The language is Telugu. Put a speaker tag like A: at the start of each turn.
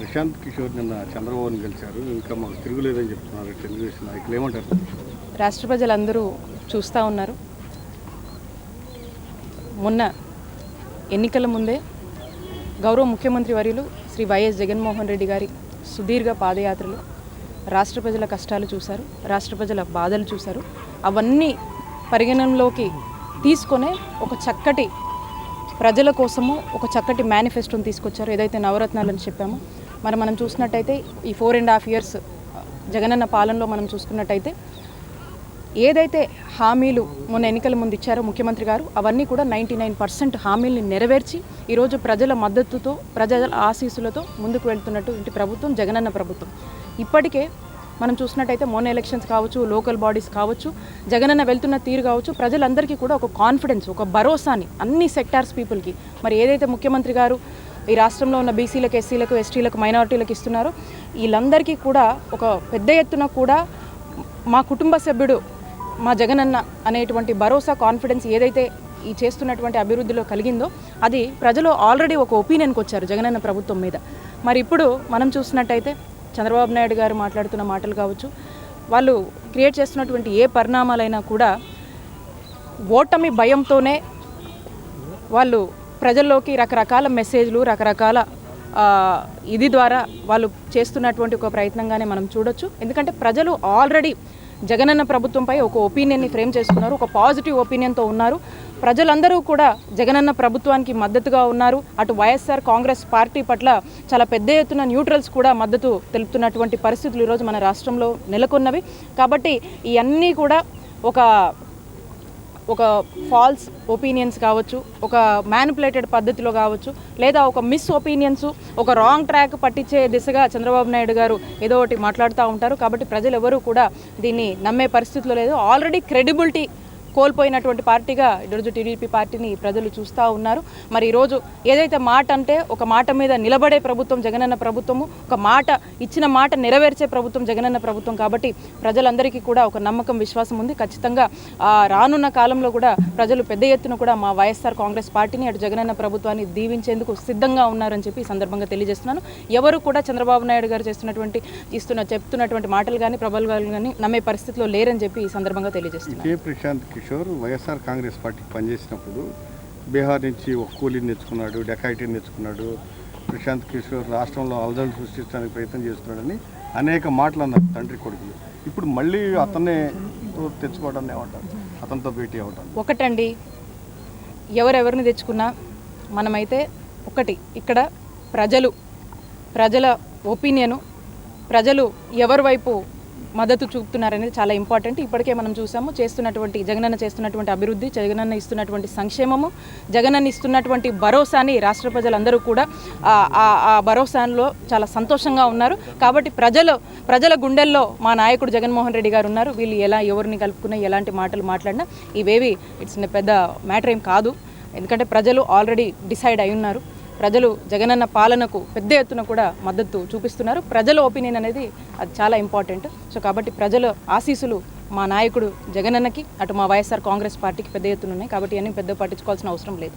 A: ప్రశాంత్ కిషోర్ నిన్న చంద్రబాబుని గెలిచారు. ఇంకా మాకు తిరుగులేదని చెప్తున్నారు తెలుగుదేశం నాయకులు. ఏమంటారు?
B: రాష్ట్ర ప్రజలందరూ చూస్తూ ఉన్నారు. మొన్న ఎన్నికల ముందే గౌరవ ముఖ్యమంత్రి వర్యులు శ్రీ వైఎస్ జగన్మోహన్ రెడ్డి గారి సుదీర్ఘ పాదయాత్రలు రాష్ట్ర ప్రజల కష్టాలు చూశారు, రాష్ట్ర ప్రజల బాధలు చూశారు. అవన్నీ పరిగణనలోకి తీసుకొనే ఒక చక్కటి ప్రజల కోసము ఒక చక్కటి మేనిఫెస్టోని తీసుకొచ్చారు. ఏదైతే నవరత్నాలని చెప్పామో మనం చూసినట్టయితే ఈ 4.5 years జగనన్న పాలనలో మనం చూసుకున్నట్టయితే ఏదైతే హామీలు మొన్న ఎన్నికల ముందు ఇచ్చారో ముఖ్యమంత్రి గారు అవన్నీ కూడా 99% హామీల్ని నెరవేర్చి ఈరోజు ప్రజల మద్దతుతో ప్రజల ఆశీస్సులతో ముందుకు వెళ్తున్నట్టు ఇంటి ప్రభుత్వం జగనన్న ప్రభుత్వం. ఇప్పటికే మనం చూసినట్టయితే మొన్న ఎలక్షన్స్ కావచ్చు, లోకల్ బాడీస్ కావచ్చు, జగనన్న వెళ్తున్న తీరు కావచ్చు, ప్రజలందరికీ కూడా ఒక కాన్ఫిడెన్స్, ఒక భరోసాని అన్ని సెక్టార్స్ పీపుల్కి మరి ఏదైతే ముఖ్యమంత్రి గారు ఈ రాష్ట్రంలో ఉన్న బీసీలకు, ఎస్సీలకు, ఎస్టీలకు, మైనారిటీలకు ఇస్తున్నారో వీళ్ళందరికీ కూడా ఒక పెద్ద ఎత్తున కూడా మా కుటుంబ సభ్యుడు మా జగనన్న అనేటువంటి భరోసా, కాన్ఫిడెన్స్ ఏదైతే ఈ చేస్తున్నటువంటి అభివృద్ధిలో కలిగిందో అది ప్రజలు ఆల్రెడీ ఒక ఒపీనియన్కి వచ్చారు జగనన్న ప్రభుత్వం మీద. మరి ఇప్పుడు మనం చూసినట్టయితే చంద్రబాబు నాయుడు గారు మాట్లాడుతున్న మాటలు కావచ్చు, వాళ్ళు క్రియేట్ చేస్తున్నటువంటి ఏ పరిణామాలైనా కూడా ఓటమి భయంతోనే వాళ్ళు ప్రజల్లోకి రకరకాల మెసేజ్లు, రకరకాల ఇది ద్వారా వాళ్ళు చేస్తున్నటువంటి ఒక ప్రయత్నంగానే మనం చూడొచ్చు. ఎందుకంటే ప్రజలు ఆల్రెడీ జగనన్న ప్రభుత్వంపై ఒక ఒపీనియన్ని ఫ్రేమ్ చేసుకున్నారు, ఒక పాజిటివ్ ఒపీనియన్తో ఉన్నారు. ప్రజలందరూ కూడా జగనన్న ప్రభుత్వానికి మద్దతుగా ఉన్నారు. అటు వైఎస్ఆర్ కాంగ్రెస్ పార్టీ పట్ల చాలా పెద్ద ఎత్తున న్యూట్రల్స్ కూడా మద్దతు తెలుపుతున్నటువంటి పరిస్థితులు ఈరోజు మన రాష్ట్రంలో నెలకొన్నవి. కాబట్టి ఇవన్నీ కూడా ఒక ఫాల్స్ ఒపీనియన్స్ కావచ్చు, ఒక మ్యానిపులేటెడ్ పద్ధతిలో కావచ్చు, లేదా ఒక మిస్ ఒపీనియన్స్, ఒక రాంగ్ ట్రాక్ పట్టించే దిశగా చంద్రబాబు నాయుడు గారు ఏదో ఒకటి మాట్లాడుతూ ఉంటారు. కాబట్టి ప్రజలు ఎవరూ కూడా దీన్ని నమ్మే పరిస్థితిలో లేదు. ఆల్రెడీ క్రెడిబిలిటీ కోల్పోయినటువంటి పార్టీగా ఈరోజు టీడీపీ పార్టీని ప్రజలు చూస్తూ ఉన్నారు. మరి ఈరోజు ఏదైతే మాట అంటే ఒక మాట మీద నిలబడే ప్రభుత్వం జగనన్న ప్రభుత్వము, ఒక మాట ఇచ్చిన మాట నెరవేర్చే ప్రభుత్వం జగనన్న ప్రభుత్వం. కాబట్టి ప్రజలందరికీ కూడా ఒక నమ్మకం, విశ్వాసం ఉంది. ఖచ్చితంగా రానున్న కాలంలో కూడా ప్రజలు పెద్ద ఎత్తున కూడా మా వైఎస్ఆర్ కాంగ్రెస్ పార్టీని, అటు జగనన్న ప్రభుత్వాన్ని దీవించేందుకు సిద్ధంగా ఉన్నారని చెప్పి ఈ సందర్భంగా తెలియజేస్తున్నాను. ఎవరు కూడా చంద్రబాబు నాయుడు గారు చెప్తున్నటువంటి మాటలు కానీ, ప్రబలాలు కానీ నమ్మే పరిస్థితిలో లేరని చెప్పి ఈ సందర్భంగా తెలియజేస్తున్నాను. కిషోర్
A: వైఎస్ఆర్ కాంగ్రెస్ పార్టీకి పనిచేసినప్పుడు బీహార్ నుంచి ఒక కూలీని తెచ్చుకున్నాడు, డెకాయిటీని తెచ్చుకున్నాడు. ప్రశాంత్ కిషోర్ రాష్ట్రంలో అలజడులు సృష్టించడానికి ప్రయత్నం చేస్తున్నాడని అనేక మాటలు అన్నారు తండ్రి కొడుకులు. ఇప్పుడు మళ్ళీ అతన్నే తెచ్చుకోవడాన్ని ఏమంటారు, అతనితో భేటీ అవ్వడం?
B: ఒకటండి, ఎవరెవరిని తెచ్చుకున్నా మనమైతే ఒకటి ఇక్కడ ప్రజల ఒపీనియను, ప్రజలు ఎవరి వైపు మద్దతు చూపుతున్నారనేది చాలా ఇంపార్టెంట్. ఇప్పటికే మనం చూసాము జగనన్న చేస్తున్నటువంటి అభివృద్ధి, జగనన్న ఇస్తున్నటువంటి సంక్షేమము, జగనన్న ఇస్తున్నటువంటి భరోసాని రాష్ట్ర ప్రజలందరూ కూడా ఆ భరోసాలో చాలా సంతోషంగా ఉన్నారు. కాబట్టి ప్రజల గుండెల్లో మా నాయకుడు జగన్మోహన్ రెడ్డి గారు ఉన్నారు. వీళ్ళు ఎవరిని కలుపుకున్నా, ఎలాంటి మాటలు మాట్లాడినా ఇవేవి ఇట్స్ పెద్ద మ్యాటర్ ఏం కాదు. ఎందుకంటే ప్రజలు ఆల్రెడీ డిసైడ్ అయి ఉన్నారు. ప్రజలు జగనన్న పాలనకు పెద్ద ఎత్తున కూడా మద్దతు చూపిస్తున్నారు. ప్రజల ఒపీనియన్ అనేది అది చాలా ఇంపార్టెంట్. సో కాబట్టి ప్రజల ఆశీస్సులు మా నాయకుడు జగనన్నకి, అటు మా వైఎస్ఆర్ కాంగ్రెస్ పార్టీకి పెద్ద ఎత్తున ఉన్నాయి. కాబట్టి అన్నీ పెద్ద పట్టించుకోవాల్సిన అవసరం లేదు.